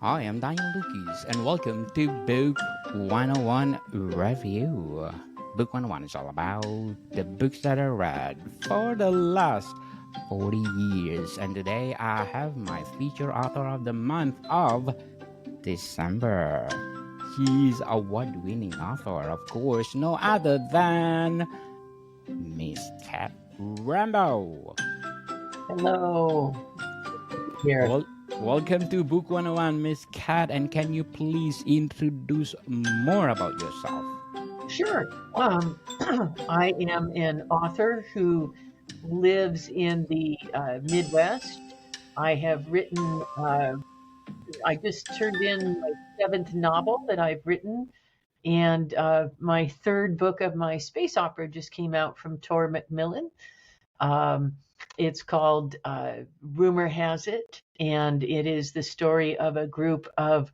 I am Daniel Lucas, and welcome to Book 101 Review. Book 101 is all about the books that I read for the last 40 years, and today I have my feature author of the month of December. She's award-winning author, of course, no other than Miss Cat Rambo. Hello. Here. Well, welcome to Book 101, Miss Cat, and can you please introduce more about yourself? Sure. I am an author who lives in the Midwest. I have written, I just turned in my seventh novel that I've written, and my third book of my space opera just came out from Tor Macmillan. It's called Rumor Has It, and it is the story of a group of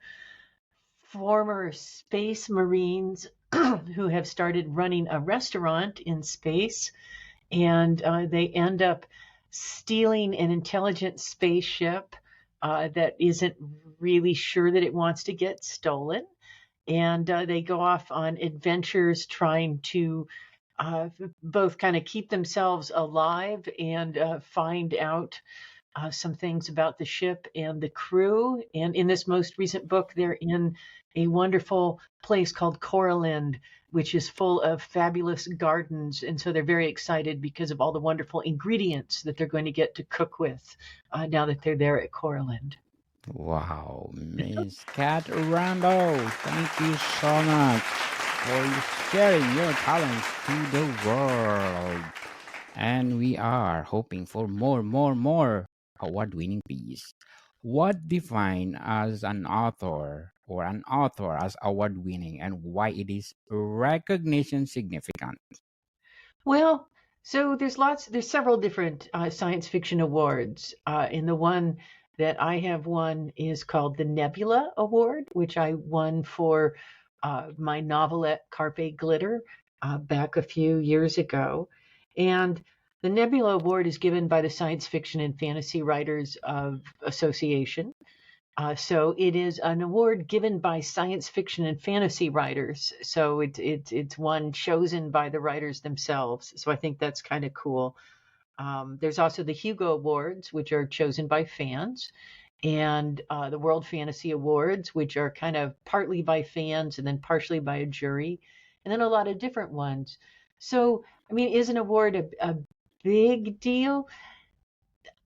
former space marines who have started running a restaurant in space, and they end up stealing an intelligent spaceship that isn't really sure that it wants to get stolen. And they go off on adventures trying to both kind of keep themselves alive and find out some things about the ship and the crew. And in this most recent book, they're in a wonderful place called Coraland, which is full of fabulous gardens. And so they're very excited because of all the wonderful ingredients that they're going to get to cook with now that they're there at Coraland. Wow, Miss Cat Rambo, thank you so much for sharing your talents to the world. And we are hoping for more award-winning piece. What define as an author or an author as award-winning, and why it is recognition significant? Well, so there's several different science fiction awards. And the one that I have won is called the Nebula Award, which I won for my novelette Carpe Glitter back a few years ago. And the Nebula Award is given by the Science Fiction and Fantasy Writers Association. So it is an award given by science fiction and fantasy writers. So it's one chosen by the writers themselves. So I think that's kind of cool. There's also the Hugo Awards, which are chosen by fans, and the World Fantasy Awards, which are kind of partly by fans and then partially by a jury, and then a lot of different ones. So, I mean, is an award a big deal?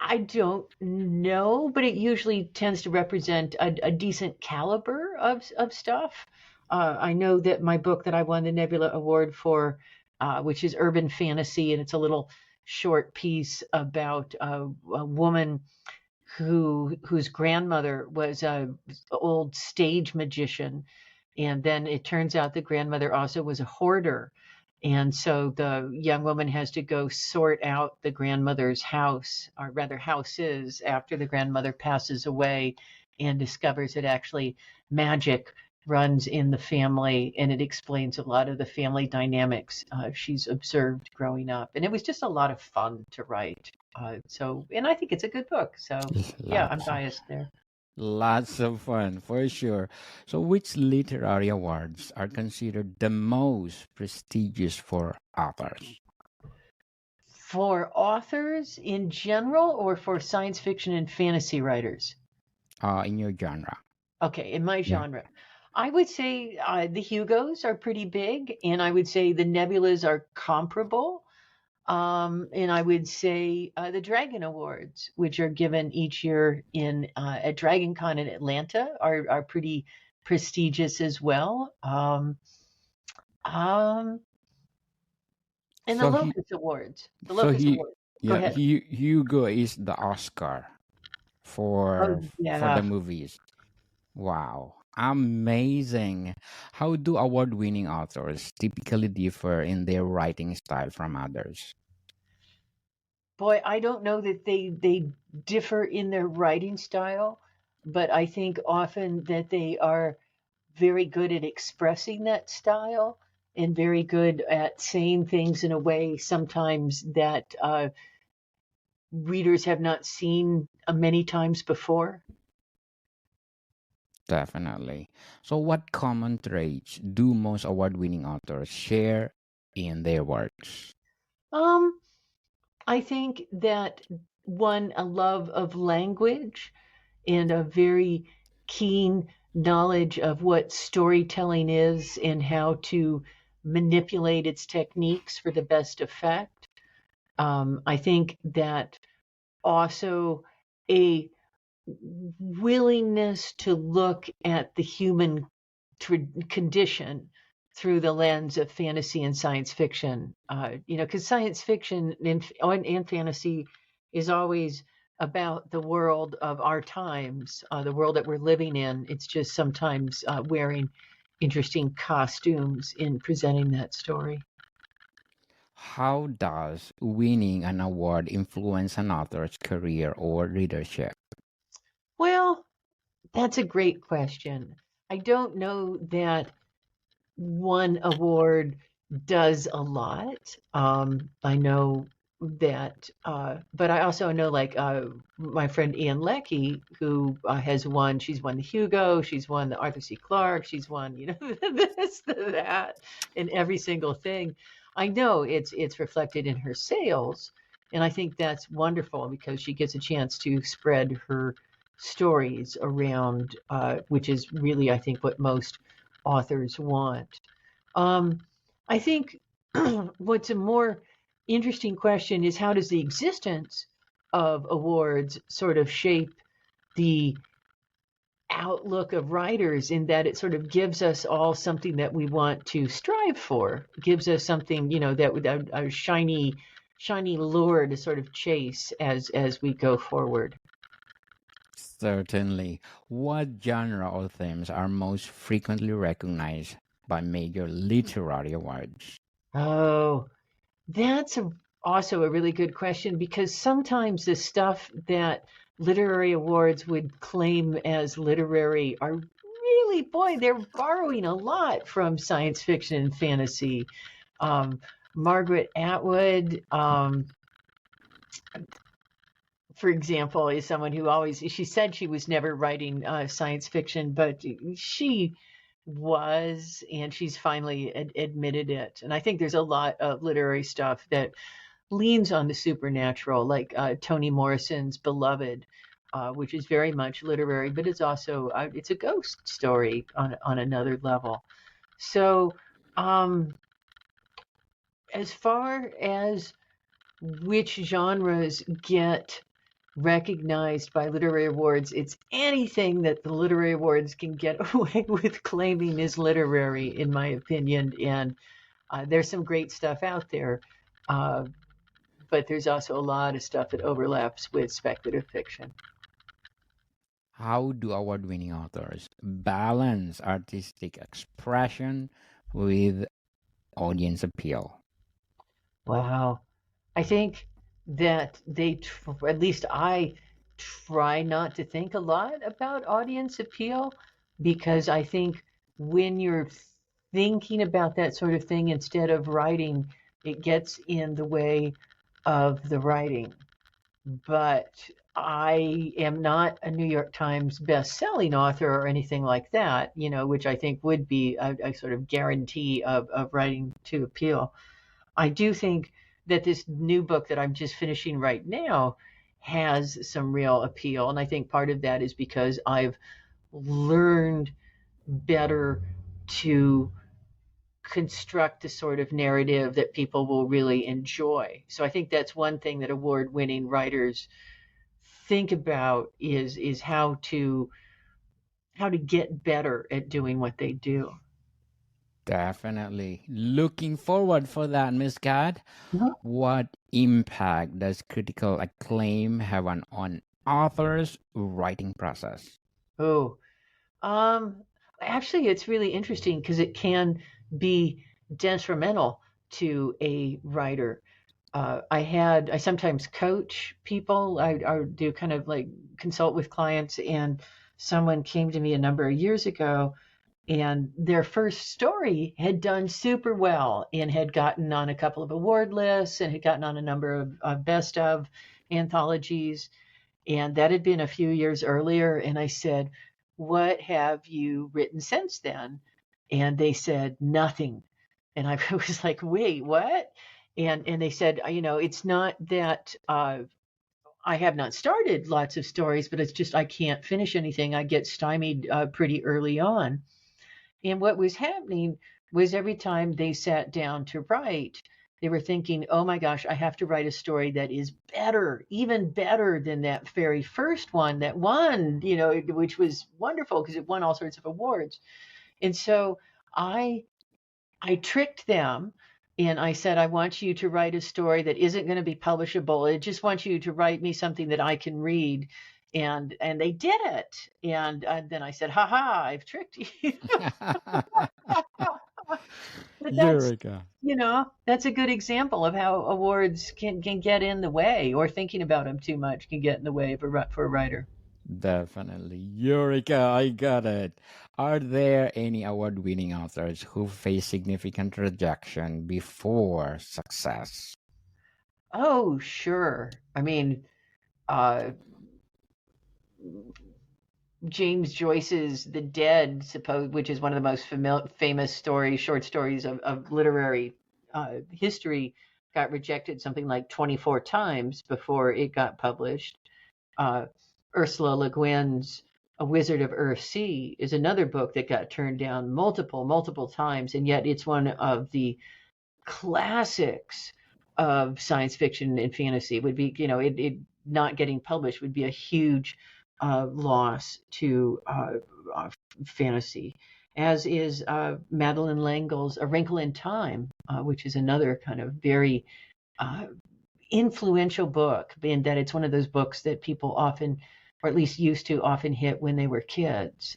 I don't know, but it usually tends to represent a decent caliber of stuff. I know that my book that I won the Nebula Award for, which is urban fantasy, and it's a little short piece about a woman whose grandmother was a old stage magician, and then it turns out the grandmother also was a hoarder. And so the young woman has to go sort out the grandmother's house, or rather houses, after the grandmother passes away, and discovers that actually magic runs in the family, and it explains a lot of the family dynamics she's observed growing up. And it was just a lot of fun to write. And I think it's a good book. So yeah, I'm Lots, biased there. lots of fun for sure. So, which literary awards are considered the most prestigious for authors? For authors in general, or for science fiction and fantasy writers? In your genre? Okay, in my Yeah. genre, I would say the Hugos are pretty big, and I would say the Nebulas are comparable. And I would say the Dragon Awards, which are given each year in at DragonCon in Atlanta, are pretty prestigious as well. Um, and the So he, Locus Awards, the so Locus he, Awards. Go yeah, ahead. Hugo is the Oscar Oh for the yeah. movies. Wow, amazing! How do award-winning authors typically differ in their writing style from others? Boy, I don't know that they differ in their writing style, but I think often that they are very good at expressing that style and very good at saying things in a way sometimes that readers have not seen many times before. Definitely. So, what common traits do most award winning authors share in their works? Um, I think that one, a love of language and a very keen knowledge of what storytelling is and how to manipulate its techniques for the best effect. I think that also a willingness to look at the human condition through the lens of fantasy and science fiction. Because science fiction and fantasy is always about the world of our times, the world that we're living in. It's just sometimes wearing interesting costumes in presenting that story. How does winning an award influence an author's career or readership? Well, that's a great question. I don't know that one award does a lot. I know that, but I also know like my friend Ian Leckie, who has won. She's won the Hugo. She's won the Arthur C. Clarke. She's won, this, that, and every single thing. I know it's reflected in her sales, and I think that's wonderful because she gets a chance to spread her stories around, which is really, I think, what most authors want. Um, I think what's a more interesting question is how does the existence of awards sort of shape the outlook of writers in that it sort of gives us all something that we want to strive for, gives us something, that with a shiny lure to sort of chase as we go forward. Certainly. What genre or themes are most frequently recognized by major literary awards? Oh, that's also a really good question because sometimes the stuff that literary awards would claim as literary are really, boy, they're borrowing a lot from science fiction and fantasy. Um, Margaret Atwood, for example, is someone who always, she said she was never writing science fiction, but she was, and she's finally admitted it. And I think there's a lot of literary stuff that leans on the supernatural, like Toni Morrison's Beloved, which is very much literary, but it's also it's a ghost story on another level. So, um, as far as which genres get recognized by literary awards, it's anything that the literary awards can get away with claiming is literary, in my opinion. And there's some great stuff out there. Uh, but there's also a lot of stuff that overlaps with speculative fiction. How do award winning authors balance artistic expression with audience appeal? Wow. I think that at least I try not to think a lot about audience appeal because I think when you're thinking about that sort of thing instead of writing, it gets in the way of the writing. But I am not a New York Times best-selling author or anything like that, which I think would be a sort of guarantee of writing to appeal. I do think that this new book that I'm just finishing right now has some real appeal. And I think part of that is because I've learned better to construct a sort of narrative that people will really enjoy. So I think that's one thing that award-winning writers think about is how to get better at doing what they do. Definitely. Looking forward for that, Miss Cat. What impact does critical acclaim have on authors' writing process? Oh, um, actually, it's really interesting because it can be detrimental to a writer. I sometimes coach people. I do kind of like consult with clients, and someone came to me a number of years ago, and their first story had done super well and had gotten on a couple of award lists and had gotten on a number of best of anthologies, and that had been a few years earlier. And I said, what have you written since then? And they said, nothing. And I was like, wait, what? And they said, it's not that I have not started lots of stories, but it's just I can't finish anything. I get stymied pretty early on. And what was happening was every time they sat down to write, they were thinking, oh my gosh, I have to write a story that is better, even better than that very first one that won, which was wonderful because it won all sorts of awards. And so I I tricked them and I said, I want you to write a story that isn't going to be publishable. I just want you to write me something that I can read. And they did it. And then I said, ha ha, I've tricked you. But Eureka. that's a good example of how awards can get in the way, or thinking about them too much can get in the way for a writer. Definitely. Eureka, I got it. Are there any award winning authors who face significant rejection before success? Oh, sure. I mean, uh, James Joyce's The Dead, which is one of the most famous short stories of literary history, got rejected something like 24 times before it got published. Uh, Ursula Le Guin's A Wizard of Earthsea is another book that got turned down multiple times, and yet it's one of the classics of science fiction and fantasy. Would be, it not getting published would be a huge loss to fantasy, as is Madeleine L'Engle's A Wrinkle in Time, which is another kind of very uh, influential book, in that it's one of those books that people often, or at least used to often, hit when they were kids.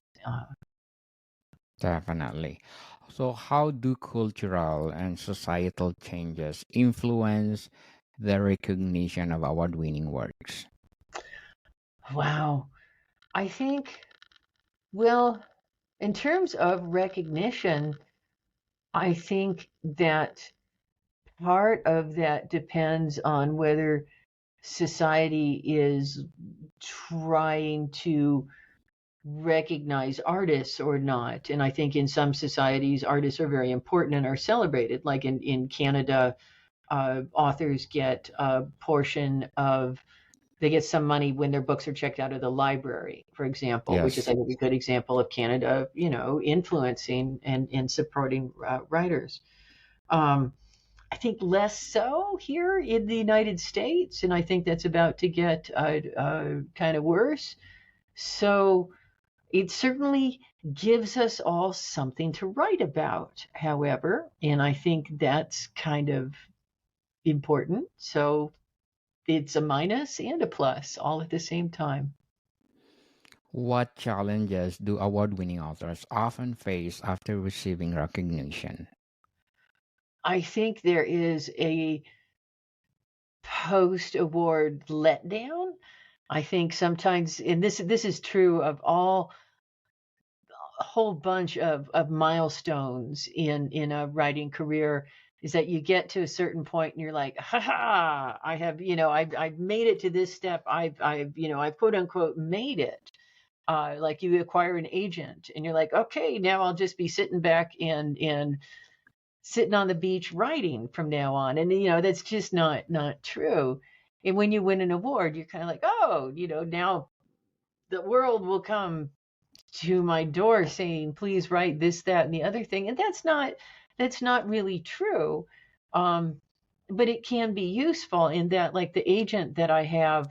Definitely. So, how do cultural and societal changes influence the recognition of award winning works? Wow. I think, well, in terms of recognition, I think that part of that depends on whether society is trying to recognize artists or not. And I think in some societies, artists are very important and are celebrated. Like in Canada, authors get a portion of, they get some money when their books are checked out of the library, for example, which is, Yes, I think, a good example of Canada, influencing and supporting writers. Um, I think less so here in the United States, and I think that's about to get kind of worse. So it certainly gives us all something to write about, however, and I think that's kind of important. So it's a minus and a plus all at the same time. what challenges do award winning authors often face after receiving recognition? I think there is a post award letdown. I think sometimes, and this is true of all, a whole bunch of milestones in a writing career, is that you get to a certain point and you're like, ha ha, I have, I've made it to this step. I've quote unquote made it. Like you acquire an agent and you're like, okay, now I'll just be sitting back and sitting on the beach writing from now on. And that's just not true. And when you win an award, you're kind of like, oh, now the world will come to my door saying, please write this, that, and the other thing. And that's not really true. Um, but it can be useful in that, like the agent that I have,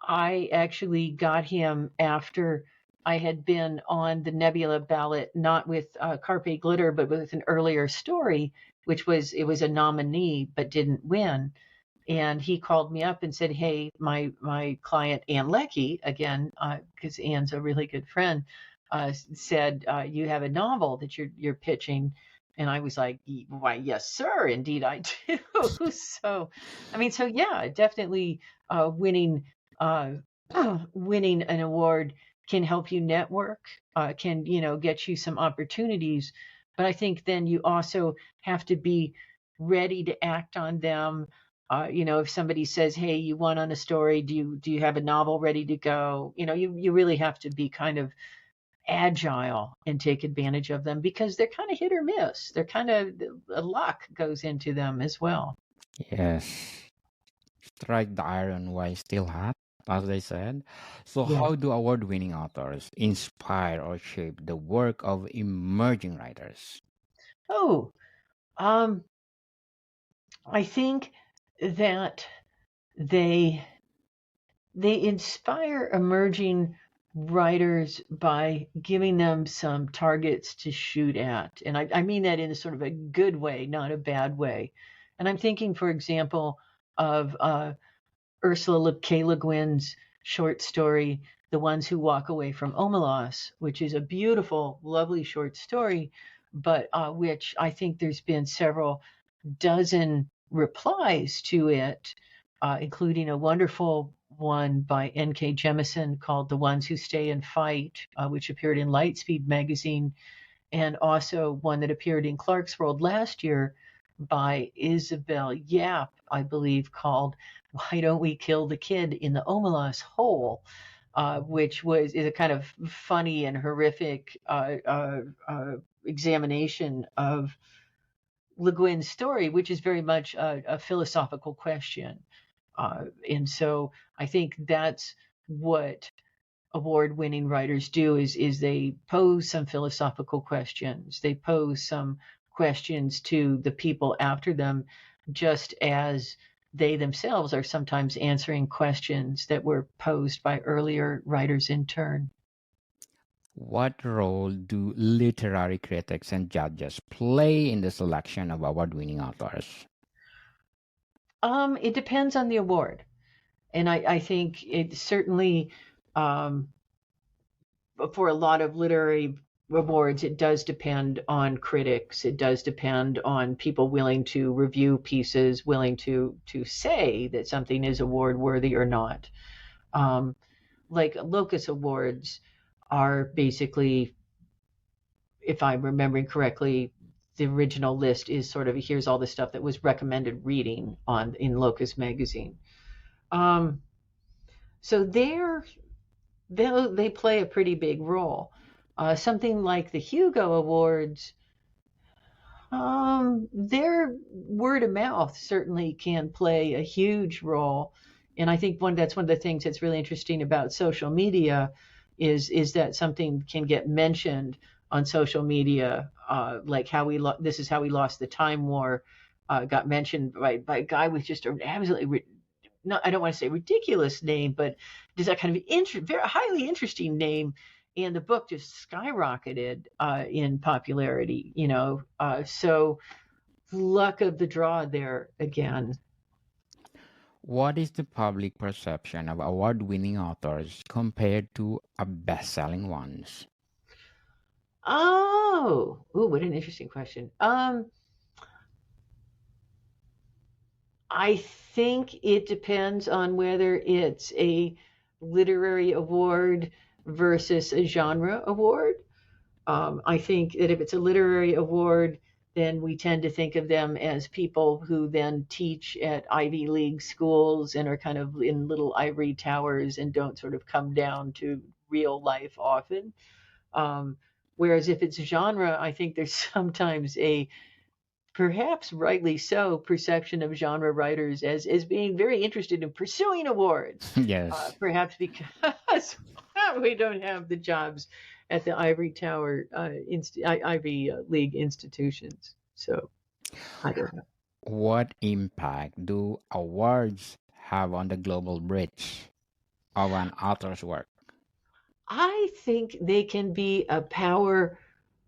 I actually got him after I had been on the Nebula ballot, not with Carpe Glitter, but with an earlier story, it was a nominee but didn't win. And he called me up and said, "Hey, my client Ann Leckie, again, because Ann's a really good friend, said you have a novel that you're pitching." And I was like, "Why, yes, sir, indeed I do." So, I mean, so yeah, definitely winning uh, winning an award can help you network, can get you some opportunities. But I think then you also have to be ready to act on them. If somebody says, "Hey, you won on a story. Do you have a novel ready to go?" You really have to be kind of agile and take advantage of them, because they're kind of hit or miss. They're kind of, luck goes into them as well. Yes. Strike the iron while still hot, as they said. So, Yeah. how do award winning authors inspire or shape the work of emerging writers? Oh, um, I think that they they inspire emerging writers by giving them some targets to shoot at. And I mean that in a sort of a good way, not a bad way. And I'm thinking, for example, of Ursula K. Le Guin's short story, The Ones Who Walk Away from Omelas, which is a beautiful, lovely short story, but which I think there's been several dozen replies to it, including a wonderful one by N.K. Jemisin called The Ones Who Stay and Fight, which appeared in Lightspeed magazine, and also one that appeared in Clarkesworld last year by Isabel Yap, I believe, called Why Don't We Kill the Kid in the Omelas Hole? Which is a kind of funny and horrific examination of Le Guin's story, which is very much a philosophical question. And so I think that's what award-winning writers do, is they pose some philosophical questions. They pose some questions to the people after them, just as they themselves are sometimes answering questions that were posed by earlier writers in turn. What role do literary critics and judges play in the selection of award winning authors? It depends on the award. And I think it certainly, um, for a lot of literary awards, it does depend on critics. It does depend on people willing to review pieces, willing to say that something is award worthy or not. Um, like Locus Awards are basically, if I'm remembering correctly, the original list is sort of, here's all the stuff that was recommended reading on in Locus magazine. Um, so they play a pretty big role. Something like the Hugo Awards, their word of mouth certainly can play a huge role. And I think that's one of the things that's really interesting about social media, is that something can get mentioned on social media, like how this is how we lost the Time War, got mentioned by a guy with just an absolutely, no, I don't want to say ridiculous name, but just that kind of very highly interesting name. And the book just skyrocketed in popularity, so luck of the draw there again. What is the public perception of award winning authors compared to a best selling ones? Oh, ooh, what an interesting question. I think it depends on whether it's a literary award versus a genre award. I think that if it's a literary award, then we tend to think of them as people who then teach at Ivy League schools and are kind of in little ivory towers and don't sort of come down to real life often. Um, Whereas if it's genre, I think there's sometimes a, perhaps rightly so, perception of genre writers as being very interested in pursuing awards, Yes. perhaps because we don't have the jobs at the Ivory Tower, Ivy League institutions. So I don't know. What impact do awards have on the global reach of an author's work? I think they can be a power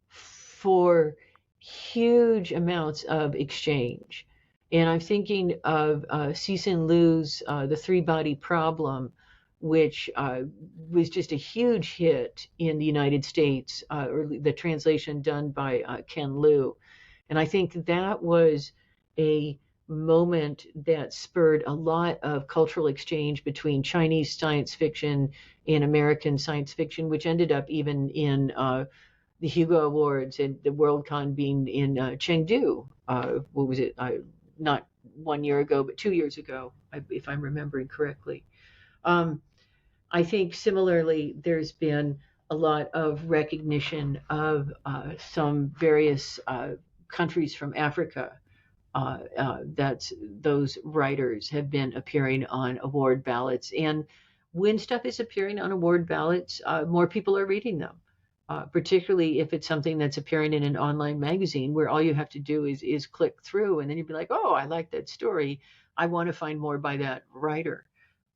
for huge amounts of exchange. And I'm thinking of Cixin Liu's The Three Body Problem, which was just a huge hit in the United States, or the translation done by Ken Liu. And I think that was a moment that spurred a lot of cultural exchange between Chinese science fiction and American science fiction, which ended up even in the Hugo Awards and the Worldcon being in Chengdu. What was it? Not 1 year ago, but 2 years ago, if I'm remembering correctly. Um, I think similarly, there's been a lot of recognition of some various countries from Africa. That those writers have been appearing on award ballots, and when stuff is appearing on award ballots, more people are reading them. Particularly if it's something that's appearing in an online magazine, where all you have to do is click through, and then you'd be like, "Oh, I like that story. I want to find more by that writer."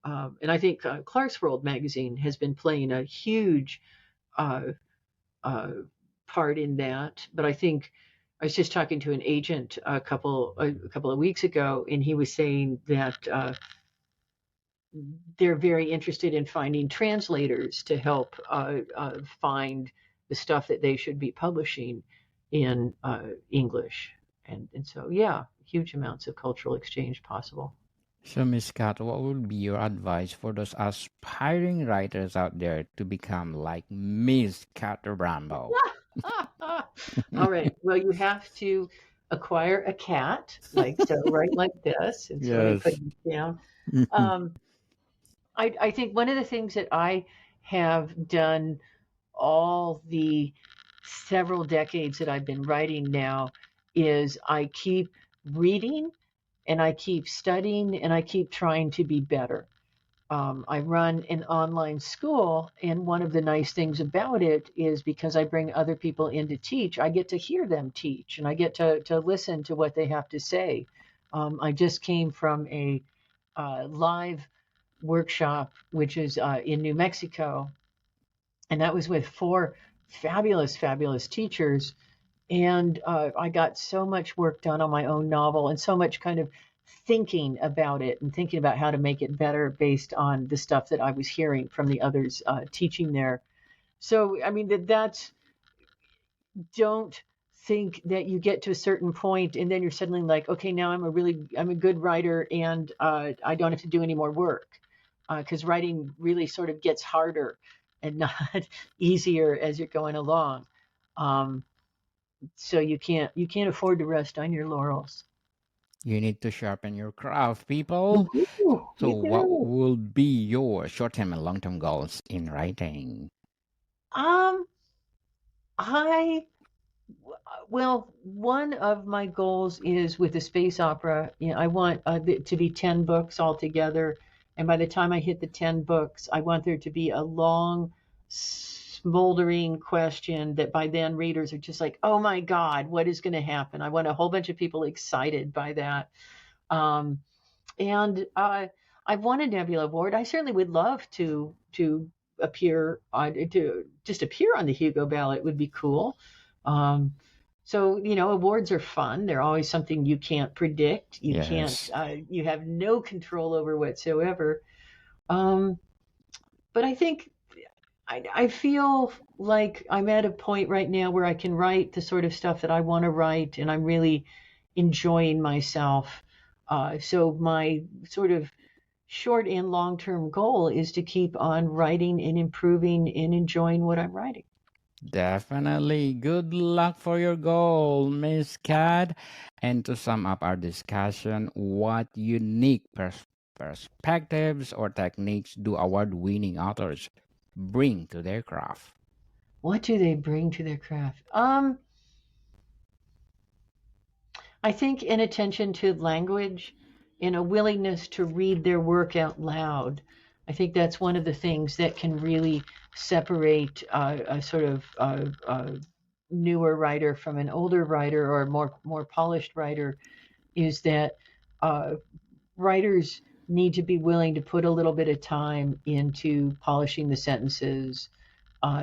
And I think Clarkesworld magazine has been playing a huge uh, uh, part in that. But I think I was just talking to an agent a couple of weeks ago, and he was saying that they're very interested in finding translators to help find the stuff that they should be publishing in English. And so, yeah, huge amounts of cultural exchange possible. So, Miss Cat, what would be your advice for those aspiring writers out there to become like Miss Cat Rambo? All right. Well, you have to acquire a cat, like so, right like this, and sort of put Yes. it down. Um, I think one of the things that I have done all the several decades that I've been writing now is I keep reading and I keep studying and I keep trying to be better. I run an online school, and one of the nice things about it is because I bring other people in to teach, I get to hear them teach and I get to listen to what they have to say. I just came from a live workshop, which is in New Mexico, and that was with four fabulous, fabulous teachers. And I got so much work done on my own novel and so much kind of thinking about it and thinking about how to make it better based on the stuff that I was hearing from the others teaching there. So, I mean, that's don't think that you get to a certain point and then you're suddenly like, okay, now I'm a good writer and I don't have to do any more work because writing really sort of gets harder and not easier as you're going along. Um, so you can't afford to rest on your laurels. You need to sharpen your craft, people. Woo-hoo, So, you what do. will be your short term and long term goals in writing? Um, I well, one of my goals is with the space opera. You know, I want to be 10 books altogether, and by the time I hit the 10 books, I want there to be a long, smoldering question that by then readers are just like, "Oh my God, what is going to happen?" I want a whole bunch of people excited by that. Um, and I've won a Nebula Award. I certainly would love to appear to just appear on the Hugo ballot would be cool. Um, so awards are fun. They're always something you can't predict. You can't. Yes. You have no control over whatsoever. Um, but I think I feel like I'm at a point right now where I can write the sort of stuff that I want to write, and I'm really enjoying myself. So my sort of short and long term goal is to keep on writing and improving and enjoying what I'm writing. Definitely. Good luck for your goal, Miss Cat. And to sum up our discussion, what unique perspectives or techniques do award winning authors bring to their craft? What do they bring to their craft? I think an attention to language and a willingness to read their work out loud. I think that's one of the things that can really separate a sort of newer writer from an older writer or a more polished writer. Is that uh, writers need to be willing to put a little bit of time into polishing the sentences,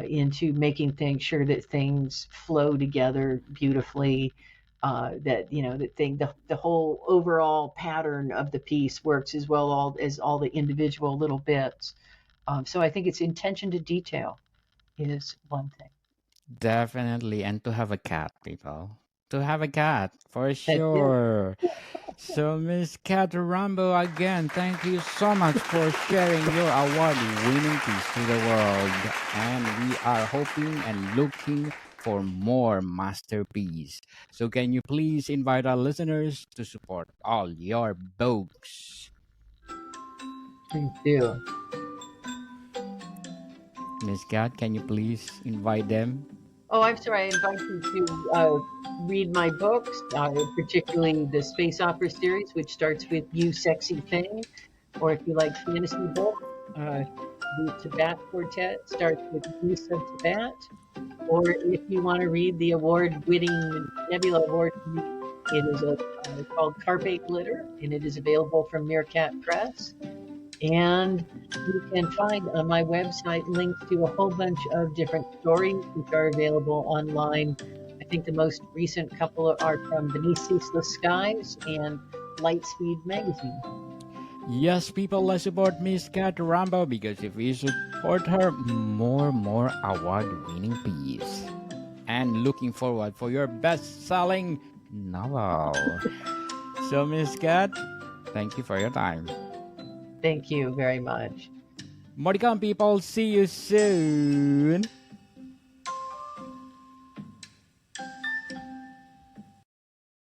into making things sure that things flow together beautifully. That the whole overall pattern of the piece works as well as all the individual little bits. So I think it's intention to detail is one thing. Definitely. And to have a cat, people. To have a cat, for That's it. sure. So, Miss Cat Rambo, again, thank you so much for sharing your award winning piece to the world. And we are hoping and looking for more masterpiece. So, can you please invite our listeners to support all your books? Thank you. Ms.Cat, can you please invite them? Oh, I'm sorry. I invite you to read my books, particularly the space opera series, which starts with "You Sexy Thing," or if you like fantasy books, the Tabat Quartet starts with "Use of Tabat," or if you want to read the award-winning Nebula Award, it is called Carpe Glitter, and it is available from Cat Press. And you can find on my website links to a whole bunch of different stories which are available online. I think the most recent couple are from Beneath Ceaseless Skies and Lightspeed Magazine. Yes, people, let's support Miss Cat Rambo because if we support her, more award-winning piece. And looking forward for your best-selling novel. So, Miss Cat, thank you for your time. Thank you very much. More to come, people. See you soon.